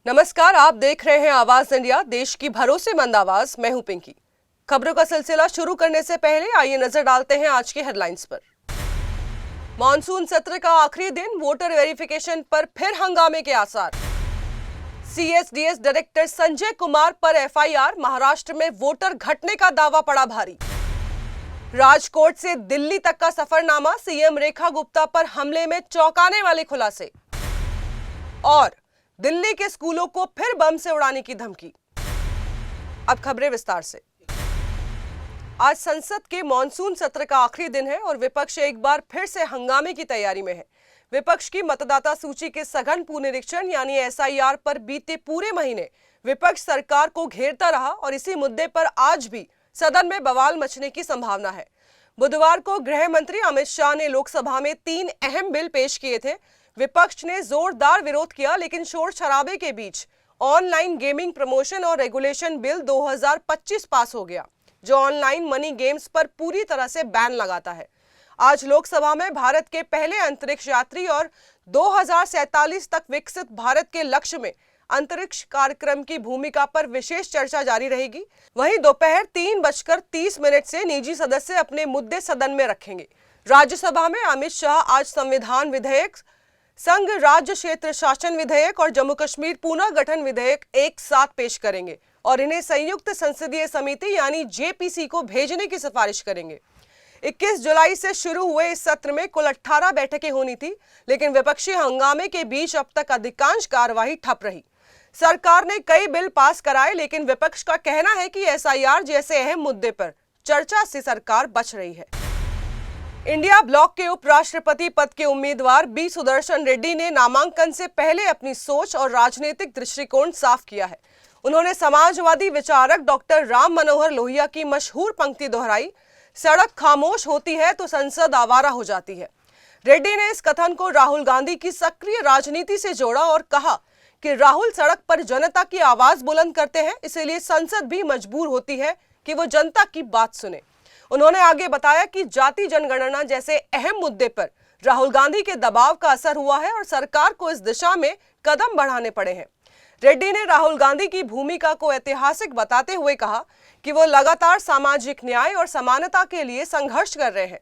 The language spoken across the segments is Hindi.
नमस्कार, आप देख रहे हैं आवाज इंडिया, देश की भरोसेमंद आवाज। मैं हूं पिंकी। खबरों का सिलसिला शुरू करने से पहले आइए नजर डालते हैं आज की हेडलाइंस पर। मॉनसून सत्र का आखिरी दिन, वोटर वेरिफिकेशन पर फिर हंगामे के आसार। सीएसडीएस डायरेक्टर संजय कुमार पर एफआईआर, महाराष्ट्र में वोटर घटने का दावा पड़ा भारी। राजकोट से दिल्ली तक का सफरनामा, सीएम रेखा गुप्ता पर हमले में चौंकाने वाले खुलासे। और दिल्ली के स्कूलों को फिर बम से उड़ाने की धमकी। अब खबरें विस्तार से। आज संसद के मॉनसून सत्र का आखिरी दिन है और विपक्ष एक बार फिर से हंगामे की तैयारी में है। विपक्ष की मतदाता सूची के सघन पुनरीक्षण यानी एसआईआर पर बीते पूरे महीने विपक्ष सरकार को घेरता रहा और इसी मुद्दे पर आज भी सदन में बवाल मचने की संभावना है। बुधवार को गृह मंत्री अमित शाह ने लोकसभा में 3 अहम बिल पेश किए थे। विपक्ष ने जोरदार विरोध किया, लेकिन शोर शराबे के बीच ऑनलाइन गेमिंग प्रमोशन और रेगुलेशन बिल 2025 पास हो गया, जो ऑनलाइन मनी गेम्स पर पूरी तरह से बैन लगाता है। आज लोकसभा में भारत के पहले अंतरिक्ष यात्री और 2047 तक विकसित भारत के लक्ष्य में अंतरिक्ष कार्यक्रम की भूमिका पर विशेष चर्चा जारी रहेगी। वहीं दोपहर 3:30 से निजी सदस्य अपने मुद्दे सदन में रखेंगे। राज्यसभा में अमित शाह आज संविधान विधेयक, संघ राज्य क्षेत्र शासन विधेयक और जम्मू कश्मीर पुनर्गठन विधेयक एक साथ पेश करेंगे और इन्हें संयुक्त संसदीय समिति यानी जेपीसी को भेजने की सिफारिश करेंगे। 21 जुलाई से शुरू हुए इस सत्र में कुल 18 बैठकें होनी थी, लेकिन विपक्षी हंगामे के बीच अब तक अधिकांश कार्यवाही ठप रही। सरकार ने कई बिल पास कराए, लेकिन विपक्ष का कहना है कि एसआईआर जैसे अहम मुद्दे पर चर्चा से सरकार बच रही है। इंडिया ब्लॉक के उपराष्ट्रपति पद के उम्मीदवार बी सुदर्शन रेड्डी ने नामांकन से पहले अपनी सोच और राजनीतिक दृष्टिकोण साफ किया है। उन्होंने समाजवादी विचारक डॉक्टर राम मनोहर लोहिया की मशहूर पंक्ति दोहराई, सड़क खामोश होती है तो संसद आवारा हो जाती है। रेड्डी ने इस कथन को राहुल गांधी की सक्रिय राजनीति से जोड़ा और कहा कि राहुल सड़क पर जनता की आवाज बुलंद करते हैं, इसीलिए संसद भी मजबूर होती है कि वो जनता की बात सुने। उन्होंने आगे बताया कि जाति जनगणना जैसे अहम मुद्दे पर राहुल गांधी के दबाव का असर हुआ है और सरकार को इस दिशा में कदम बढ़ाने पड़े हैं। रेड्डी ने राहुल गांधी की भूमिका को ऐतिहासिक बताते हुए कहा कि वो लगातार सामाजिक न्याय और समानता के लिए संघर्ष कर रहे हैं।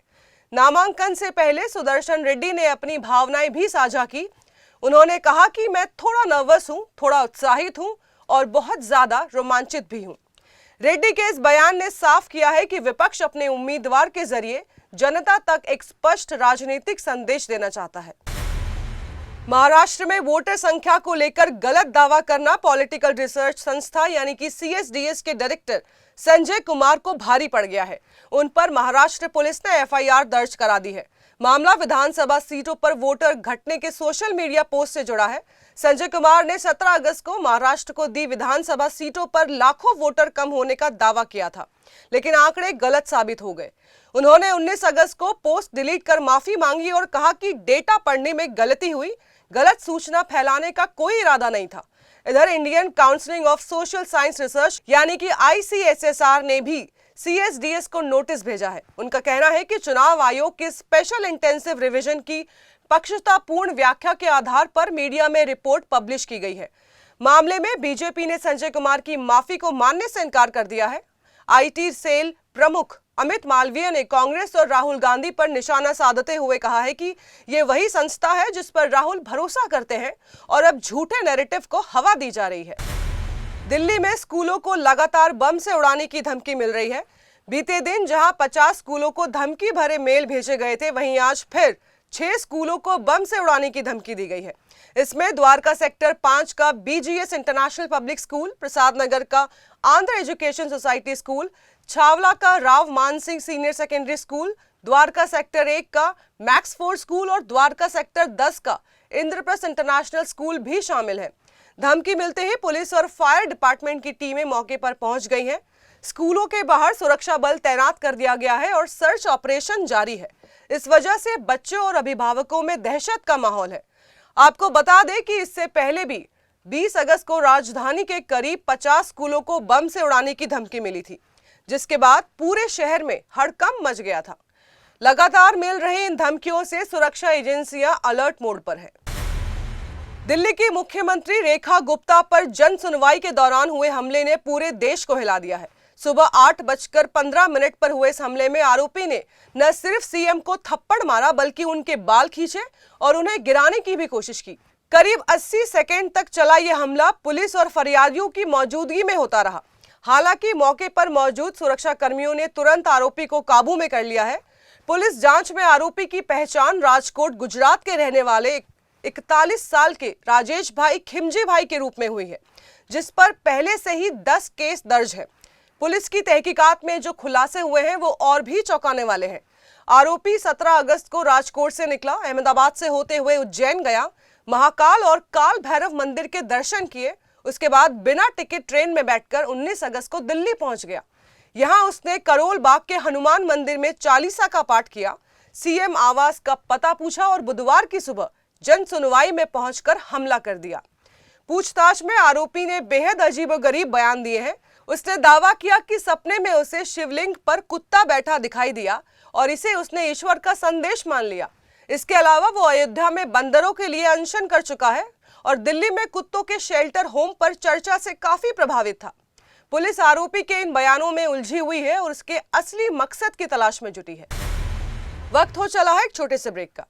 नामांकन से पहले सुदर्शन रेड्डी ने अपनी भावनाएं भी साझा की। उन्होंने कहा कि मैं थोड़ा नर्वस हूं, थोड़ा उत्साहित हूं और बहुत ज्यादा रोमांचित भी हूं। रेड्डी के इस बयान ने साफ किया है कि विपक्ष अपने उम्मीदवार के जरिए जनता तक एक स्पष्ट राजनीतिक संदेश देना चाहता है। महाराष्ट्र में वोटर संख्या को लेकर गलत दावा करना पॉलिटिकल रिसर्च संस्था यानी कि सीएसडीएस के डायरेक्टर संजय कुमार को भारी पड़ गया है। उन पर महाराष्ट्र पुलिस ने एफआईआर दर्ज करा दी है। मामला विधानसभा सीटों पर वोटर घटने के सोशल मीडिया पोस्ट से जुड़ा है। संजय कुमार ने 17 अगस्त को महाराष्ट्र को दी विधानसभा सीटों पर लाखों वोटर कम होने का दावा किया था, लेकिन आंकड़े गलत साबित हो गए। उन्होंने 19 अगस्त को पोस्ट डिलीट कर माफी मांगी और कहा कि डेटा पढ़ने में गलती हुई, गलत सूचना फैलाने का कोई इरादा नहीं था। इधर Indian council of social science research यानी कि आईसीएसएसआर ने भी सीएसडीएस को नोटिस भेजा है। उनका कहना है कि चुनाव आयोग के स्पेशल इंटेंसिव रिवीजन की पक्षतापूर्ण व्याख्या के आधार पर मीडिया में रिपोर्ट पब्लिश की गई है। मामले में बीजेपी ने संजय कुमार की माफी को मानने से इनकार कर दिया है। आईटी सेल प्रमुख अमित मालवीय ने कांग्रेस और राहुल गांधी पर निशाना साधते हुए कहा है कि ये वही संस्था है जिस पर राहुल भरोसा करते हैं और अब झूठे नैरेटिव को हवा दी जा रही है। दिल्ली में स्कूलों को लगातार बम से उड़ाने की धमकी मिल रही है। बीते दिन जहां 50 स्कूलों को धमकी भरे मेल भेजे गए थे, वहीं आज फिर 6 स्कूलों को बम से उड़ाने की धमकी दी गई है। इसमें द्वारका सेक्टर 5 का बीजीएस इंटरनेशनल पब्लिक स्कूल, प्रसाद नगर का Andhra education society school, Chhawla का राव मान Singh senior secondary school, Dwarka sector 1 का मैक्सफोर्ड स्कूल और द्वारका सेक्टर 10 का इंद्रप्रस्थ इंटरनेशनल स्कूल भी शामिल है। धमकी मिलते ही पुलिस और फायर डिपार्टमेंट की टीमें मौके पर पहुंच गई हैं। स्कूलों के बाहर सुरक्षा बल तैनात कर दिया गया है और सर्च ऑपरेशन जारी है। इस वजह से बच्चों और अभिभावकों में दहशत का माहौल है। आपको बता दें कि इससे पहले भी 20 अगस्त को राजधानी के करीब 50 स्कूलों को बम से उड़ाने की धमकी मिली थी, जिसके बाद पूरे शहर में हड़कंप मच गया था। लगातार मिल रही इन धमकियों से सुरक्षा एजेंसियां अलर्ट मोड पर है। दिल्ली की मुख्यमंत्री रेखा गुप्ता पर जन सुनवाई के दौरान हुए हमले ने पूरे देश को हिला दिया है। सुबह 8:15 पर हुए इस हमले में आरोपी ने न सिर्फ सीएम को थप्पड़ मारा बल्कि उनके बाल खींचे और उन्हें गिराने की भी कोशिश की। करीब 80 सेकेंड तक चला यह हमला पुलिस और फरियादियों की मौजूदगी में होता रहा। हालांकि मौके पर मौजूद सुरक्षा कर्मियों ने तुरंत आरोपी को काबू में कर लिया है। पुलिस जांच में आरोपी की पहचान राजकोट गुजरात के रहने वाले 41 साल के राजेश भाई खिमजी भाई के रूप में हुई है, जिस पर पहले से ही 10 केस दर्ज है। पुलिस की तहकीकात में जो खुलासे हुए हैं वो और भी चौंकाने वाले हैं। आरोपी 17 अगस्त को राजकोट से निकला, अहमदाबाद से होते हुए उज्जैन गया, महाकाल और काल भैरव मंदिर के दर्शन किए। उसके बाद बिना टिकट ट्रेन में बैठकर 19 अगस्त को दिल्ली पहुंच गया। यहां उसने करोल बाग के हनुमान मंदिर में चालीसा का पाठ किया, सीएम आवास का पता पूछा और बुधवार की सुबह जन सुनवाई में पहुंचकर हमला कर दिया। पूछताछ में आरोपी ने बेहद अजीबोगरीब बयान दिए हैं। उसने दावा किया कि सपने में उसे शिवलिंग पर कुत्ता बैठा दिखाई दिया और इसे उसने ईश्वर का संदेश मान लिया। इसके अलावा वो अयोध्या में बंदरों के लिए अनशन कर चुका है और दिल्ली में कुत्तों के शेल्टर होम पर चर्चा से काफी प्रभावित था। पुलिस आरोपी के इन बयानों में उलझी हुई है और उसके असली मकसद की तलाश में जुटी है। वक्त हो चला है एक छोटे से ब्रेक का।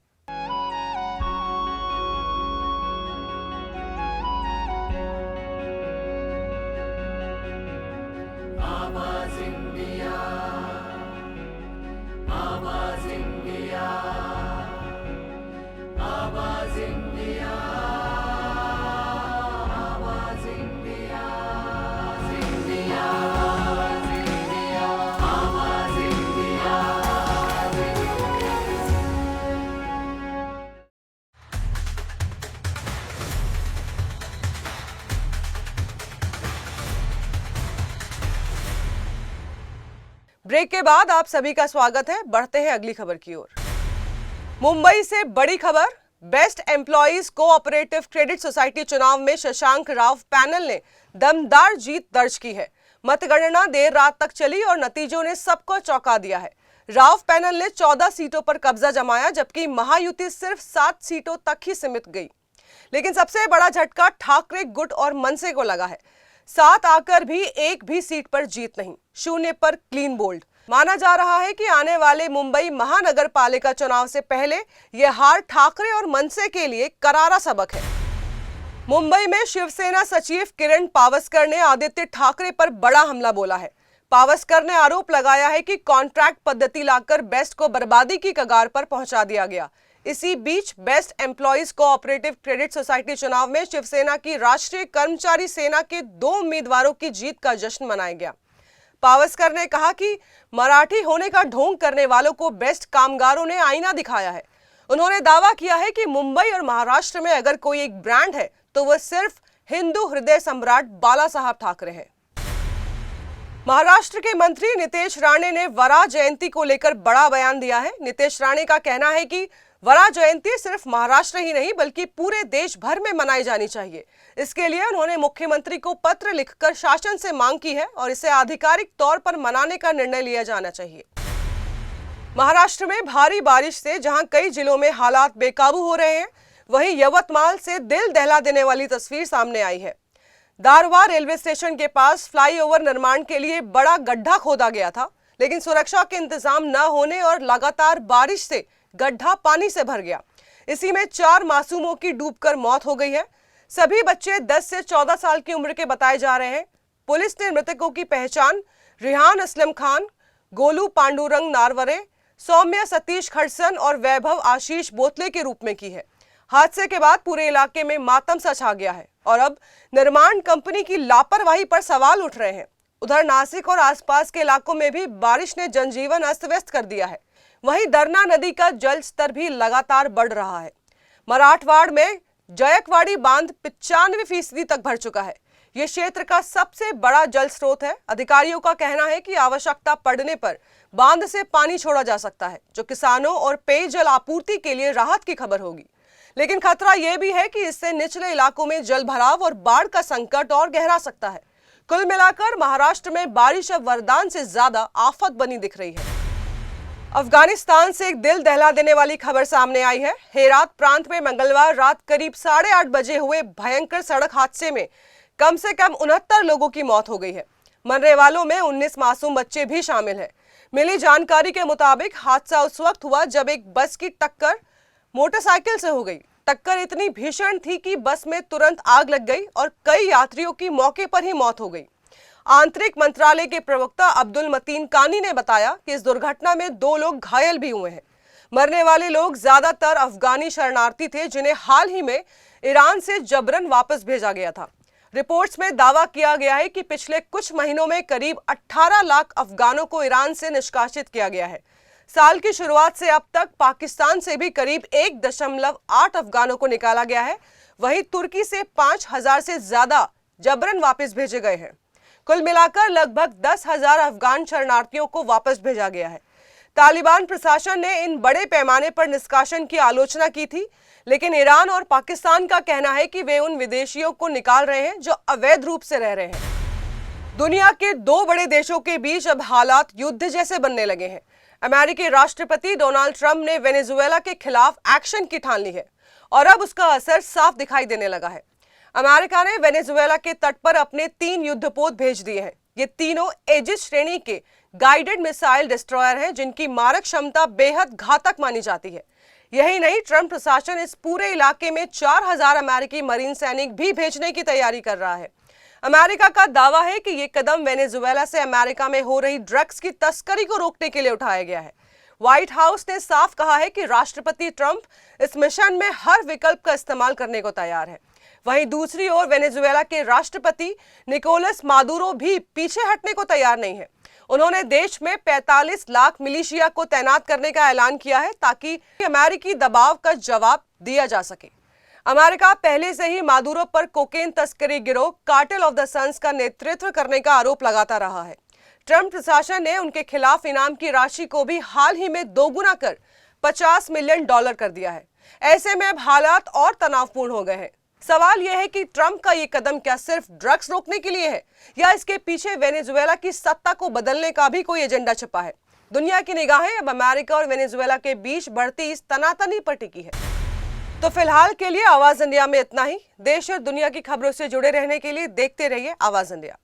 ब्रेक के बाद आप सभी का स्वागत है। बढ़ते हैं अगली खबर की ओर। मुंबई से बड़ी खबर। Best employees cooperative credit society चुनाव में शशांक राव पैनल ने दमदार जीत दर्ज की है। मतगणना देर रात तक चली और नतीजों ने सबको चौंका दिया है। राव पैनल ने 14 सीटों पर कब्जा जमाया, जबकि महायुति सिर्फ 7 सीटों तक ही सीमित गई। लेकिन सबसे बड़ा झटका ठाकरे गुट और मनसे को लगा है। 7 आकर भी एक भी सीट पर जीत नहीं, 0 पर क्लीन बोल्ड। माना जा रहा है कि आने वाले मुंबई महानगर पालिका चुनाव से पहले यह हार ठाकरे और मनसे के लिए करारा सबक है। मुंबई में शिवसेना सचिव किरण पावस्कर ने आदित्य ठाकरे पर बड़ा हमला बोला है। पावस्कर ने आरोप लगाया है कि कॉन्ट्रैक्ट पद्धति लाकर बेस्ट को बर्बादी की कगार पर पहुंचा दिया गया। इसी बीच best employees cooperative credit society चुनाव में शिवसेना की राष्ट्रीय कर्मचारी सेना के 2 उम्मीदवारों की जीत का जश्न मनाया गया। पावस्कर ने कहा कि मराठी होने का ढोंग करने वालों को बेस्ट कामगारों ने आईना दिखाया है। उन्होंने दावा किया है कि मुंबई और महाराष्ट्र में अगर कोई एक ब्रांड है तो वह सिर्फ हिंदू हृदय सम्राट बाला साहब ठाकरे हैं। महाराष्ट्र के मंत्री नितेश राणे ने वरा जयंती को लेकर बड़ा बयान दिया है। नितेश राणे का कहना है कि वरा जयंती सिर्फ महाराष्ट्र ही नहीं बल्कि पूरे देश भर में मनाई जानी चाहिए। इसके लिए उन्होंने मुख्यमंत्री को पत्र लिखकर शासन से मांग की है और इसे आधिकारिक तौर पर मनाने का निर्णय लिया जाना चाहिए। महाराष्ट्र में भारी बारिश से जहां कई जिलों में हालात बेकाबू हो रहे हैं, वहीं यवतमाल से दिल दहला देने वाली तस्वीर सामने आई है। दारवा रेलवे स्टेशन के पास फ्लाईओवर निर्माण के लिए बड़ा गड्ढा खोदा गया था, लेकिन सुरक्षा के इंतजाम न होने और लगातार बारिश से गड्ढा पानी से भर गया। इसी में 4 मासूमों की डूबकर मौत हो गई है। सभी बच्चे 10 से 14 साल की उम्र के बताए जा रहे हैं। पुलिस ने मृतकों की पहचान रिहान असलम खान, गोलू पांडुरंग नारवरे, सौम्य सतीश खड़सन और वैभव आशीष बोतले के रूप में की है। हादसे के बाद पूरे इलाके में मातम सा छा गया है और अब निर्माण कंपनी की लापरवाही पर सवाल उठ रहे हैं। उधर नासिक और आसपास के इलाकों में भी बारिश ने जनजीवन अस्त व्यस्त कर दिया है। वहीं दरना नदी का जल स्तर भी लगातार बढ़ रहा है। मराठवाड़ में जयकवाड़ी बांध 95% तक भर चुका है। यह क्षेत्र का सबसे बड़ा जल स्रोत है। अधिकारियों का कहना है कि आवश्यकता पड़ने पर बांध से पानी छोड़ा जा सकता है, जो किसानों और पेयजल आपूर्ति के लिए राहत की खबर होगी। लेकिन खतरा यह भी है कि इससे निचले इलाकों में जल भराव और बाढ़ का संकट और गहरा सकता है। कुल मिलाकर महाराष्ट्र में बारिश अब वरदान से ज्यादा आफत बनी दिख रही है। अफगानिस्तान से एक दिल दहला देने वाली खबर सामने आई है। हेरात प्रांत में मंगलवार रात करीब 8:30 बजे हुए भयंकर सड़क हादसे में कम से कम 69 लोगों की मौत हो गई है। मरने वालों में 19 मासूम बच्चे भी शामिल हैं। मिली जानकारी के मुताबिक हादसा उस वक्त हुआ जब एक बस की टक्कर मोटरसाइकिल से हो गई। टक्कर इतनी भीषण थी कि बस में तुरंत आग लग गई और कई यात्रियों की मौके पर ही मौत हो गई। आंतरिक मंत्रालय के प्रवक्ता अब्दुल मतीन कानी ने बताया कि इस दुर्घटना में 2 लोग घायल भी हुए हैं। मरने वाले लोग ज्यादातर अफगानी शरणार्थी थे जिन्हें हाल ही में ईरान से जबरन वापस भेजा गया था। रिपोर्ट्स में दावा किया गया है कि पिछले कुछ महीनों में करीब 18 लाख अफगानों को ईरान से निष्कासित किया गया है। साल की शुरुआत से अब तक पाकिस्तान से भी करीब 1.8 अफगानों को निकाला गया है। वहीं तुर्की से 5,000 से ज्यादा जबरन वापस भेजे गए हैं। कुल मिलाकर लगभग 10,000 अफगान शरणार्थियों को वापस भेजा गया है। तालिबान प्रशासन ने इन बड़े पैमाने पर निष्कासन की आलोचना की थी, लेकिन ईरान और पाकिस्तान का कहना है कि वे उन विदेशियों को निकाल रहे हैं जो अवैध रूप से रह रहे हैं। दुनिया के 2 बड़े देशों के बीच अब हालात युद्ध जैसे बनने लगे हैं। अमेरिकी राष्ट्रपति डोनाल्ड ट्रंप ने वेनेजुएला के खिलाफ एक्शन की ठान ली है और अब उसका असर साफ दिखाई देने लगा है। अमेरिका ने वेनेजुएला के तट पर अपने 3 युद्धपोत भेज दिए हैं। ये तीनों एजिस श्रेणी के गाइडेड मिसाइल डिस्ट्रॉयर हैं जिनकी मारक क्षमता बेहद घातक मानी जाती है। यही नहीं, ट्रंप प्रशासन इस पूरे इलाके में 4,000 अमेरिकी मरीन सैनिक भी भेजने की तैयारी कर रहा है। अमेरिका का दावा है कि ये कदम वेनेजुएला से अमेरिका में हो रही ड्रग्स की तस्करी को रोकने के लिए उठाया गया है। व्हाइट हाउस ने साफ कहा है कि राष्ट्रपति ट्रंप इस मिशन में हर विकल्प का इस्तेमाल करने को तैयार है। वहीं दूसरी ओर वेनेजुएला के राष्ट्रपति निकोलस मादुरो भी पीछे हटने को तैयार नहीं है। उन्होंने देश में 45 लाख मिलिशिया को तैनात करने का ऐलान किया है ताकि अमेरिकी दबाव का जवाब दिया जा सके। अमेरिका पहले से ही मादुरो पर कोकेन तस्करी गिरोह कार्टेल ऑफ द सन्स का नेतृत्व करने का आरोप लगाता रहा है। ट्रंप प्रशासन ने उनके खिलाफ इनाम की राशि को भी हाल ही में दोगुना कर $50 मिलियन कर दिया है। ऐसे में अब हालात और तनावपूर्ण हो गए हैं। सवाल यह है कि ट्रंप का ये कदम क्या सिर्फ ड्रग्स रोकने के लिए है या इसके पीछे वेनेजुएला की सत्ता को बदलने का भी कोई एजेंडा छिपा है। दुनिया की निगाहें अब अमेरिका और वेनेजुएला के बीच बढ़ती इस तनातनी पर टिकी है। तो फिलहाल के लिए आवाज इंडिया में इतना ही। देश और दुनिया की खबरों से जुड़े रहने के लिए देखते रहिए आवाज इंडिया।